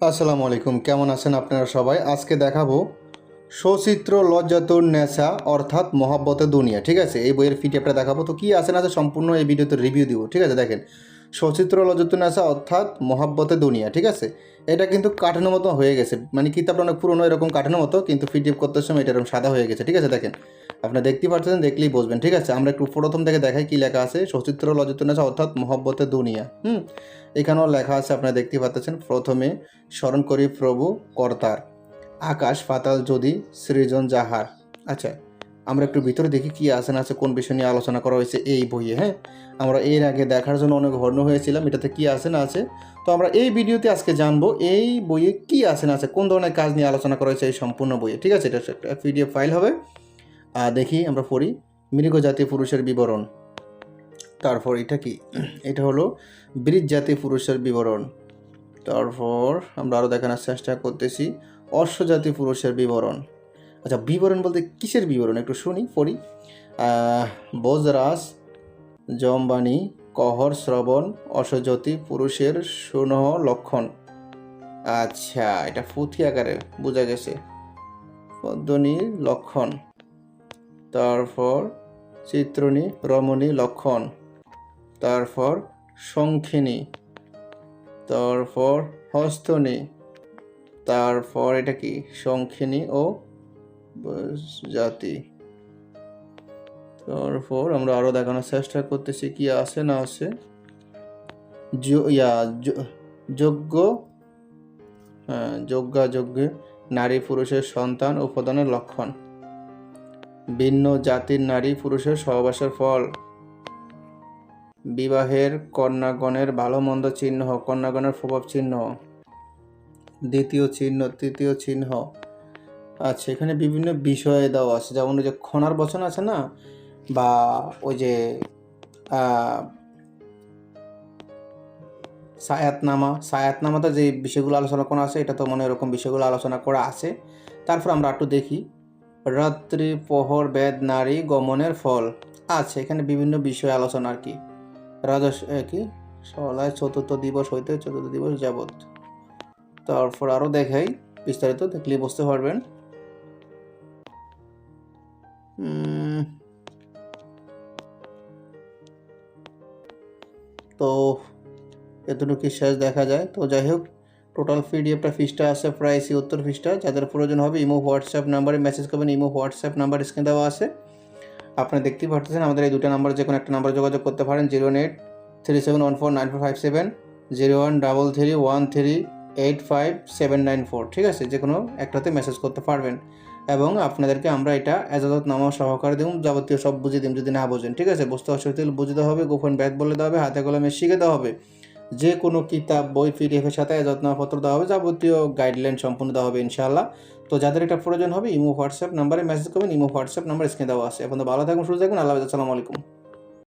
আসসালামু আলাইকুম, কেমন আছেন আপনারা সবাই? আজকে দেখাবো সচিত্র লজ্জাতুন নেসা অর্থাৎ মহাব্বতে দুনিয়া। ঠিক আছে, এই বইয়ের পিডিএফটা দেখাবো। তো কী আছে না আছে সম্পূর্ণ এই ভিডিওতে রিভিউ দিব। ঠিক আছে, দেখেন সচিত্র লজ্জাতুন নেসা অর্থাৎ মহাব্বতে দুনিয়া। ঠিক আছে, এটা কিন্তু কাঠানো মতো হয়ে গেছে, মানে কিতাবটা অনেক পুরনো এরকম কাঠানো মতো, কিন্তু পিডিএফ করতে সময় এটা এরকম সাদা হয়ে গেছে। ঠিক আছে, দেখেন আপনারা দেখতেই পাচ্ছেন, দেখলেই বুঝবেন। ঠিক আছে, আমরা একটু প্রথম থেকে দেখাই কী লেখা আছে। সচিত্র লজ্জাতুন নেসা অর্থাৎ মহাব্বতে দুনিয়া। এখানেও লেখা আছে, আপনারা দেখতেই পাচ্ছেন। প্রথমে স্মরণ করি প্রভু কর্তার, আকাশ পাতাল যদি সৃজন যাহার। আচ্ছা, আমরা একটু ভিতরে দেখি কি আছে না আছে, কোন বিষয় নিয়ে আলোচনা করা হয়েছে এই বইয়ে। আমরা এর আগে দেখার জন্য অনেক হর্ণ হয়েছিলাম এটাতে কি আছে না আছে। তো আমরা এই ভিডিওতে আজকে জানবো এই বইয়ে কি আছে না আছে, কোন ধরনের কাজ নিয়ে আলোচনা করা হয়েছে এই সম্পূর্ণ বইয়ে। ঠিক আছে, এটা একটা পিডিএফ ফাইল হবে। দেখি আমরা পড়ি। মৃগ জাতি পুরুষের বিবরণ। তারপর এটা কি, এটা হলো বৃষ জাতি পুরুষের বিবরণ। তারপর আমরা আরও দেখানোর চেষ্টা করতেছি অশ্বজাতি পুরুষের বিবরণ। আচ্ছা, বিবরণ বলতে কিসের বিবরণ একটু শুনি, পড়ি। বজরাজ জমবাণী কহর শ্রবণ অশ্বজাতি পুরুষের সুনহ লক্ষণ। আচ্ছা, এটা পুঁথি আকারে বোঝা গেছে, পদ্মনী লক্ষণ। তারপর চিত্রণী রমণী লক্ষণ। তারপর শঙ্খিনী। তারপর হস্তনী। তারপর এটা কি শঙ্খিনী ও জাতি। তারপর আমরা আরও দেখানোর চেষ্টা করতেছি কি আছে না আছে। যোগ্য, যজ্ঞে নারী পুরুষের সন্তান উপাদানের লক্ষণ। ভিন্ন জাতির নারী পুরুষের সহবাসের ফল। বিবাহের কন্যাগণের ভালো মন্দ চিহ্ন, কন্যাগণের প্রভাব চিহ্ন। দ্বিতীয় চিহ্ন, তৃতীয় চিহ্ন। আচ্ছা, এখানে বিভিন্ন বিষয়ে দেওয়া আছে, যেমন ওই যে খনার বচন আছে না, বা ওই যে সায়াতনামাতে যে বিষয়গুলো আলোচনা করা আছে, এটা তো মনে এরকম বিষয়গুলো আলোচনা করা আছে। তারপর আমরা একটু দেখি রাত্রি প্রহর বেদ নারী গমনের ফল। আচ্ছা, এখানে বিভিন্ন বিষয় আলোচনা আর কি। রাজস কি সলায় চতুর্থ দিবস হইতে চতুর্থ দিবস যাবৎ। তারপর আরও দেখাই, বিস্তারিত দেখলে বুঝতে পারবেন। তো এতটুকু শেষ দেখা যায়। তো যাই হোক, টোটাল পিডিএফটা ফিসটা আছে প্রায় ৭০ পৃষ্ঠা। যাদের প্রয়োজন হবে ইমো হোয়াটসঅ্যাপ নাম্বারে মেসেজ করবেন। ইমো হোয়াটসঅ্যাপ নাম্বার স্ক্রিনে দেওয়া আছে, আপনারা দেখতেই পাচ্ছেন। আমাদের এই দুটো নাম্বার যে কোনো একটা নাম্বার যোগাযোগ করতে পারেন, 083714945 0133138574। ঠিক আছে, যে কোনো একটাতে মেসেজ করতে পারবেন, এবং আপনাদেরকে আমরা এটা এজাজতনামা সহকারে দেব, যাবতীয় সব বুঝিয়ে দিন যদি না বোঝেন। ঠিক আছে, বুঝতে অসুবিধা হলে বুঝতে হবে, গোপন ব্যাগ বলে দেওয়া হবে, হাতে কলমে শিখে দেওয়া হবে। যে কোনো কিতাব বই পিডিএফের সাথে এজাজতনামাপত্র দেওয়া হবে, যাবতীয় গাইডলাইন সম্পূর্ণ দেওয়া হবে ইনশাআল্লাহ। তো যাদের এটা প্রয়োজন হবে ইমো হোয়াটসঅ্যাপ নাম্বারে মেসেজ করবেন। ইমো হোয়াটসঅ্যাপ নাম্বার স্ক্রিনে দেওয়া আছে। এখন তো ভালো থাকুন, সুস্থ থাকুন, আল্লাহ হাফেজ, আসসালামু আলাইকুম।